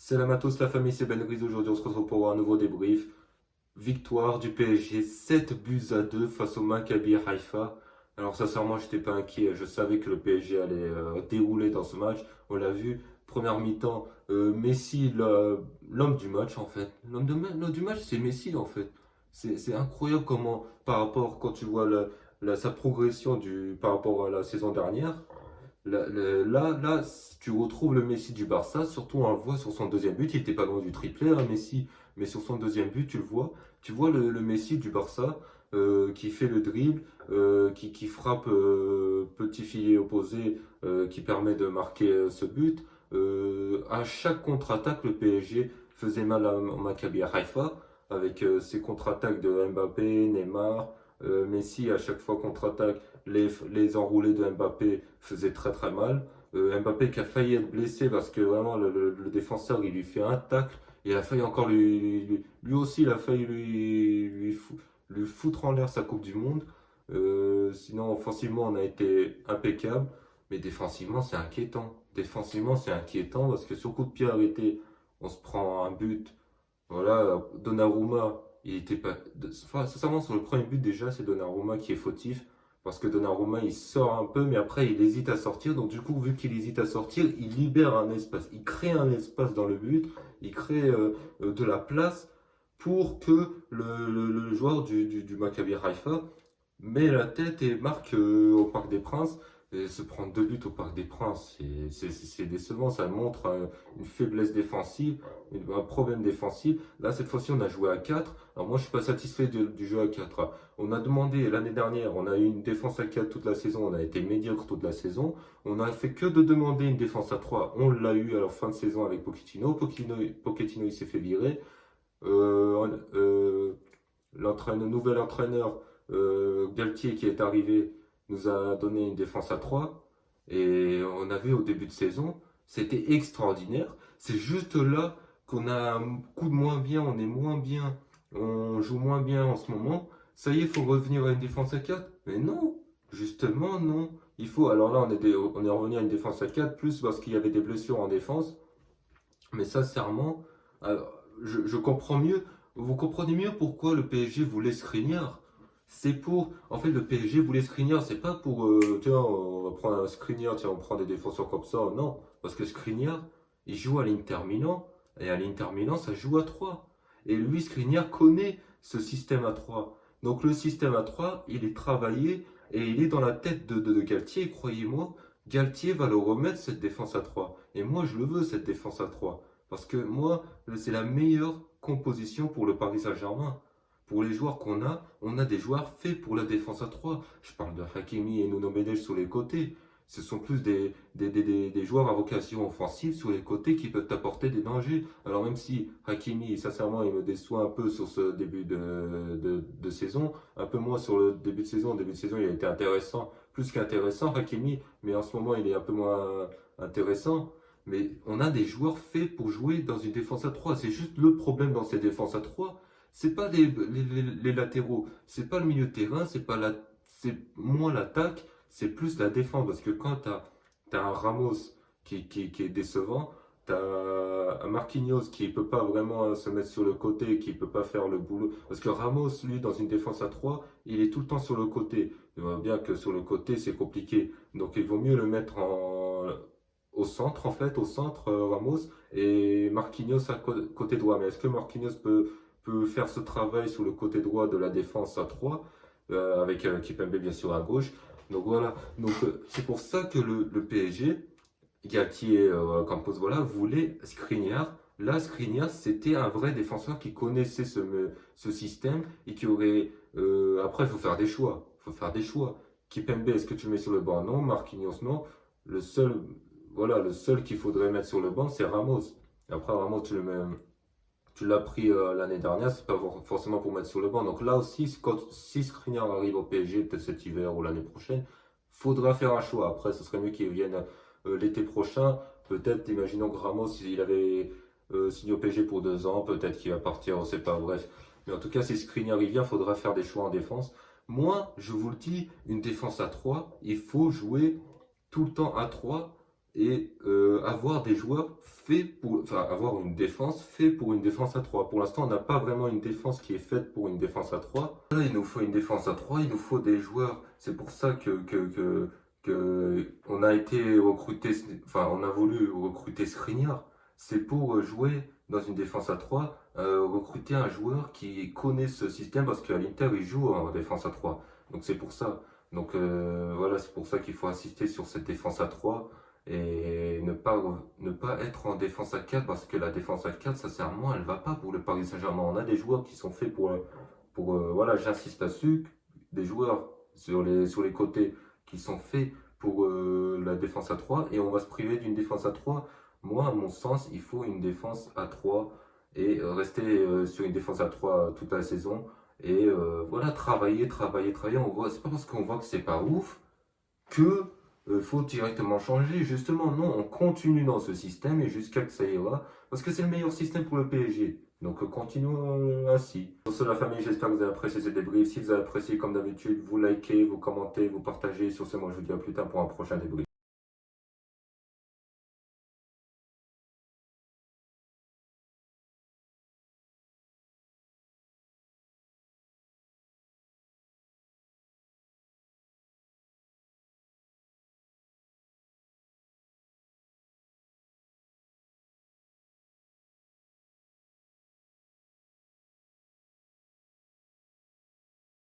Salam à tous la famille, c'est Ben Gris. Aujourd'hui on se retrouve pour un nouveau débrief. Victoire du PSG 7 buts à 2 face au Maccabi Haïfa. Alors sincèrement j'étais pas inquiet, je savais que le PSG allait dérouler dans ce match. On l'a vu, première mi-temps, Messi l'homme du match en fait. L'homme du match c'est Messi en fait. C'est incroyable comment par rapport quand tu vois sa progression par rapport à la saison dernière. Là, tu retrouves le Messi du Barça, surtout on le voit sur son deuxième but, il n'était pas loin du triplé, hein, Messi, mais sur son deuxième but, tu vois le Messi du Barça qui fait le dribble, qui frappe petit filet opposé, qui permet de marquer ce but. À chaque contre-attaque, le PSG faisait mal au Maccabi Haïfa avec ses contre-attaques de Mbappé, Neymar, Messi à chaque fois contre-attaque les enroulés de Mbappé faisaient très très mal. Mbappé qui a failli être blessé parce que vraiment le défenseur il lui fait un tacle. Il a failli encore lui aussi il a failli lui foutre en l'air sa Coupe du Monde. Sinon offensivement on a été impeccable. Mais défensivement c'est inquiétant. Défensivement c'est inquiétant parce que sur coup de pied arrêté on se prend un but. Voilà, Donnarumma, il était pas. Enfin, sincèrement, sur le premier but, déjà, c'est Donnarumma qui est fautif. Parce que Donnarumma, il sort un peu, mais après, il hésite à sortir. Donc, du coup, vu qu'il hésite à sortir, il libère un espace. Il crée un espace dans le but. Il crée de la place pour que le joueur du Maccabi Haïfa met la tête et marque au Parc des Princes. Et se prendre 2 buts au Parc des Princes, c'est décevant. Ça montre une faiblesse défensive, un problème défensif. Là, cette fois-ci, on a joué à 4. Alors moi, je suis pas satisfait du jeu à 4. On a demandé l'année dernière, on a eu une défense à 4 toute la saison, on a été médiocre toute la saison. On a fait que de demander une défense à 3. On l'a eu à la fin de saison avec Pochettino. Pochettino il s'est fait virer. Nouvel entraîneur, Galtier, qui est arrivé, nous a donné une défense à 3. Et on a vu au début de saison, c'était extraordinaire. C'est juste là qu'on a un coup de moins bien, on est moins bien, on joue moins bien en ce moment. Ça y est, il faut revenir à une défense à 4. Mais non, justement, non. Il faut, alors là, on est revenu à une défense à 4, plus parce qu'il y avait des blessures en défense. Mais sincèrement, je comprends mieux. Vous comprenez mieux pourquoi le PSG voulait Skriniar. C'est pour. En fait, le PSG voulait Skriniar, c'est pas pour. Tiens, on va prendre un Skriniar, tiens, on prend des défenseurs comme ça. Non. Parce que Skriniar, il joue à l'Inter Milan. Et à l'Inter Milan, ça joue à 3. Et lui, Skriniar connaît ce système à 3. Donc le système à 3, il est travaillé et il est dans la tête de Galtier. Et croyez-moi, Galtier va le remettre cette défense à 3. Et moi, je le veux, cette défense à 3. Parce que moi, c'est la meilleure composition pour le Paris Saint-Germain. Pour les joueurs qu'on a, on a des joueurs faits pour la défense à 3. Je parle de Hakimi et Nuno Mendes sur les côtés. Ce sont plus des joueurs à vocation offensive sur les côtés qui peuvent apporter des dangers. Alors même si Hakimi, sincèrement, il me déçoit un peu sur ce début de saison, un peu moins sur le début de saison. Au début de saison, il a été intéressant, plus qu'intéressant, Hakimi, mais en ce moment, il est un peu moins intéressant. Mais on a des joueurs faits pour jouer dans une défense à 3. C'est juste le problème dans ces défenses à 3. C'est pas les latéraux, c'est pas le milieu de terrain, c'est moins l'attaque, c'est plus la défense. Parce que quand t'as un Ramos qui est décevant, t'as un Marquinhos qui peut pas vraiment se mettre sur le côté, qui peut pas faire le boulot. Parce que Ramos, lui, dans une défense à 3, il est tout le temps sur le côté. Il voit bien que sur le côté, c'est compliqué. Donc il vaut mieux le mettre au centre, en fait, au centre, Ramos, et Marquinhos à côté droit. Mais est-ce que Marquinhos peut faire ce travail sur le côté droit de la défense à 3 avec Kipembe bien sûr à gauche. Donc voilà, donc c'est pour ça que le PSG, Galtier, Campos, voilà, voulait Skriniar. Là, Skriniar, c'était un vrai défenseur qui connaissait ce système et qui aurait... après, il faut faire des choix. Il faut faire des choix. Kipembe, est-ce que tu le mets sur le banc? Non. Marquinhos, non. Le seul, voilà, le seul qu'il faudrait mettre sur le banc, c'est Ramos. Et après, Ramos, tu l'as pris l'année dernière, c'est pas forcément pour mettre sur le banc. Donc là aussi, si Skriniar arrive au PSG, peut-être cet hiver ou l'année prochaine, faudra faire un choix. Après, ce serait mieux qu'il vienne l'été prochain. Peut-être, imaginons que Ramos, il avait signé au PSG pour 2 ans, peut-être qu'il va partir, on sait pas, bref. Mais en tout cas, si Skriniar y vient, il faudra faire des choix en défense. Moi, je vous le dis, une défense à 3, il faut jouer tout le temps à 3 et avoir des joueurs faits pour, enfin, avoir une défense faite pour une défense à 3. Pour l'instant, on n'a pas vraiment une défense qui est faite pour une défense à 3. Là, il nous faut une défense à 3, il nous faut des joueurs. C'est pour ça que on a été recruté, enfin, on a voulu recruter Skriniar. C'est pour jouer dans une défense à 3, recruter un joueur qui connaît ce système parce qu'à l'Inter, il joue en défense à 3. Donc c'est pour ça. Donc voilà, c'est pour ça qu'il faut insister sur cette défense à 3 et ne pas être en défense à 4 parce que la défense à 4, sincèrement, elle va pas pour le Paris Saint-Germain. On a des joueurs qui sont faits voilà, j'insiste là-dessus, des joueurs sur les côtés qui sont faits pour la défense à 3 et on va se priver d'une défense à 3. Moi, à mon sens, il faut une défense à 3 et rester sur une défense à 3 toute la saison. Et voilà, travailler. C'est pas parce qu'on voit que c'est pas ouf que faut directement changer. Justement, non, on continue dans ce système et jusqu'à que ça ira, parce que c'est le meilleur système pour le PSG. Donc continuons ainsi. Pour cela, la famille, j'espère que vous avez apprécié ce débrief. Si vous avez apprécié, comme d'habitude, vous likez, vous commentez, vous partagez. Sur ce, moi je vous dis à plus tard pour un prochain débrief.